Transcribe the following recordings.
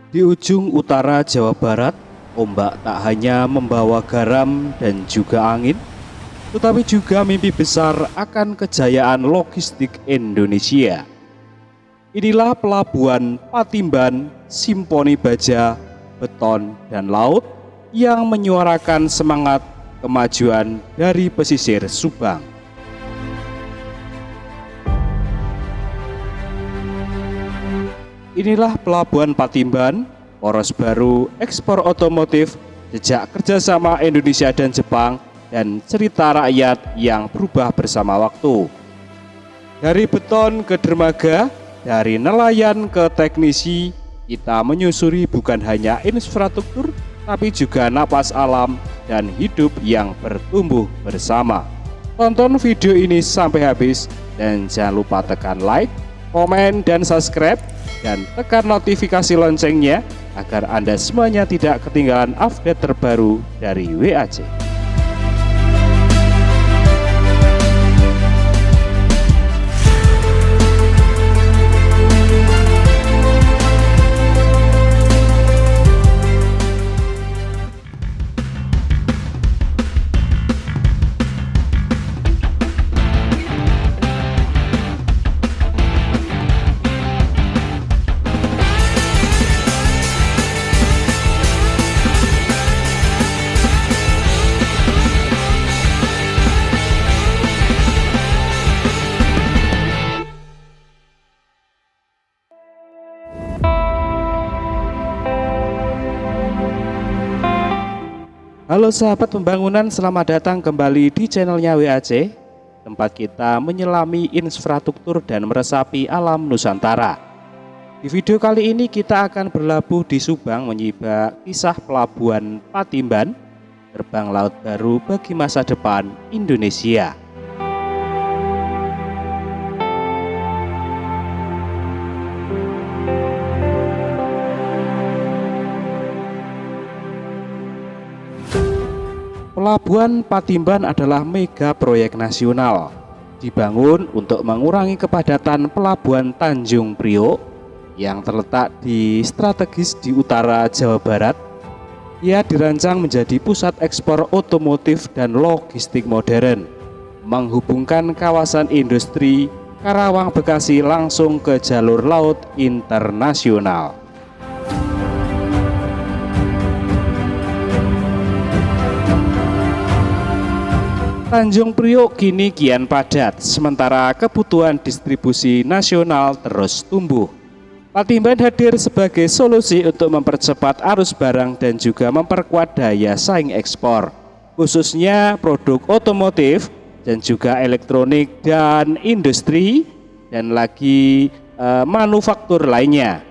Di ujung utara Jawa Barat, ombak tak hanya membawa garam dan juga angin, tetapi juga mimpi besar akan kejayaan logistik Indonesia. Inilah pelabuhan Patimban, Simponi Baja, Beton, dan Laut yang menyuarakan semangat kemajuan dari pesisir Subang. Inilah pelabuhan Patimban, poros baru ekspor otomotif, jejak kerjasama Indonesia dan Jepang, dan cerita rakyat yang berubah bersama waktu. Dari beton ke dermaga, dari nelayan ke teknisi, kita menyusuri bukan hanya infrastruktur, tapi juga napas alam dan hidup yang bertumbuh bersama. Tonton video ini sampai habis dan jangan lupa tekan like, komen, dan subscribe, dan tekan notifikasi loncengnya agar Anda semuanya tidak ketinggalan update terbaru dari WAC. Halo sahabat pembangunan, selamat datang kembali di channelnya WAC, tempat kita menyelami infrastruktur dan meresapi alam Nusantara. Di video kali ini kita akan berlabuh di Subang menyibak kisah pelabuhan Patimban, gerbang laut baru bagi masa depan Indonesia. Pelabuhan Patimban adalah mega proyek nasional, dibangun untuk mengurangi kepadatan pelabuhan Tanjung Priok yang terletak di strategis di utara Jawa Barat. Ia dirancang menjadi pusat ekspor otomotif dan logistik modern, menghubungkan kawasan industri Karawang Bekasi langsung ke jalur laut internasional. Tanjung Priok kini kian padat, sementara kebutuhan distribusi nasional terus tumbuh. Patimban hadir sebagai solusi untuk mempercepat arus barang dan juga memperkuat daya saing ekspor, khususnya produk otomotif dan juga elektronik dan industri, dan lagi manufaktur lainnya.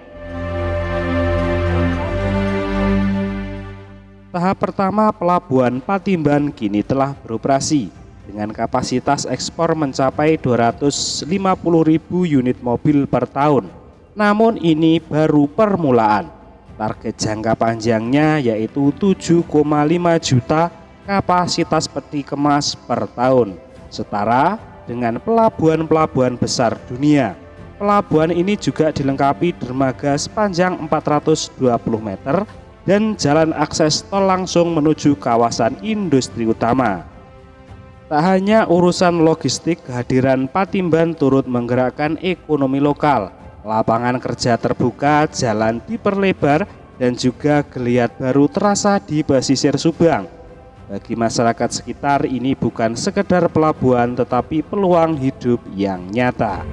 Tahap pertama, pelabuhan Patimban kini telah beroperasi dengan kapasitas ekspor mencapai 250.000 unit mobil per tahun. Namun ini baru permulaan. Target jangka panjangnya yaitu 7,5 juta kapasitas peti kemas per tahun, setara dengan pelabuhan-pelabuhan besar dunia. Pelabuhan ini juga dilengkapi dermaga sepanjang 420 meter dan jalan akses tol langsung menuju kawasan industri utama. Tak hanya urusan logistik, kehadiran Patimban turut menggerakkan ekonomi lokal. Lapangan kerja terbuka, jalan diperlebar, dan juga geliat baru terasa di pesisir Subang. Bagi masyarakat sekitar, ini bukan sekedar pelabuhan tetapi peluang hidup yang nyata.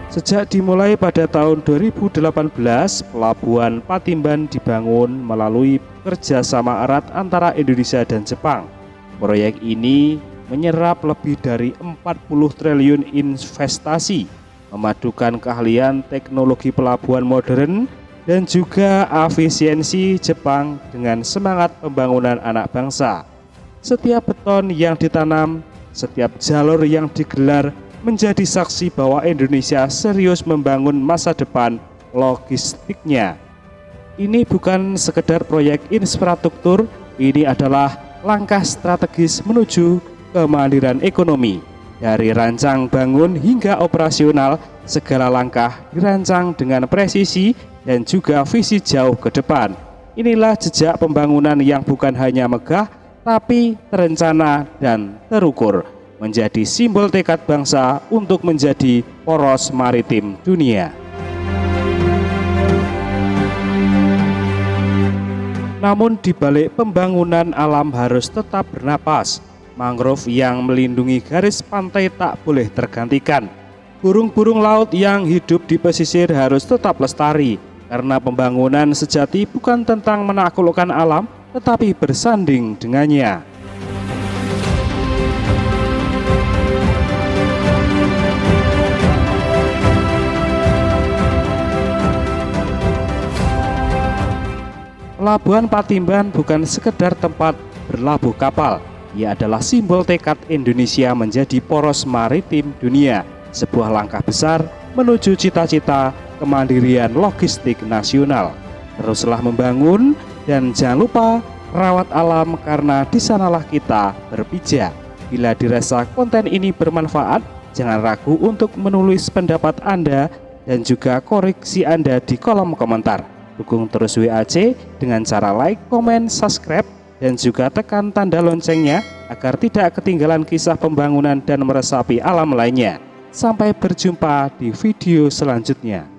Sejak dimulai pada tahun 2018, pelabuhan Patimban dibangun melalui kerjasama erat antara Indonesia dan Jepang. Proyek ini menyerap lebih dari 40 triliun investasi, memadukan keahlian teknologi pelabuhan modern dan juga efisiensi Jepang dengan semangat pembangunan anak bangsa. Setiap beton yang ditanam, setiap jalur yang digelar menjadi saksi bahwa Indonesia serius membangun masa depan logistiknya. Ini bukan sekedar proyek infrastruktur, ini adalah langkah strategis menuju kemandirian ekonomi. Dari rancang bangun hingga operasional, segala langkah dirancang dengan presisi dan juga visi jauh ke depan. Inilah jejak pembangunan yang bukan hanya megah, tapi terencana dan terukur, menjadi simbol tekad bangsa untuk menjadi poros maritim dunia. Namun di balik pembangunan, alam harus tetap bernapas. Mangrove yang melindungi garis pantai tak boleh tergantikan. Burung-burung laut yang hidup di pesisir harus tetap lestari, karena pembangunan sejati bukan tentang menaklukkan alam, tetapi bersanding dengannya. Pelabuhan Patimban bukan sekedar tempat berlabuh kapal. Ia adalah simbol tekad Indonesia menjadi poros maritim dunia, sebuah langkah besar menuju cita-cita kemandirian logistik nasional. Teruslah membangun dan jangan lupa rawat alam, karena di sanalah kita berpijak. Bila dirasa konten ini bermanfaat, jangan ragu untuk menulis pendapat Anda dan juga koreksi Anda di kolom komentar. Dukung terus WAC dengan cara like, komen, subscribe, dan juga tekan tanda loncengnya agar tidak ketinggalan kisah pembangunan dan meresapi alam lainnya. Sampai berjumpa di video selanjutnya.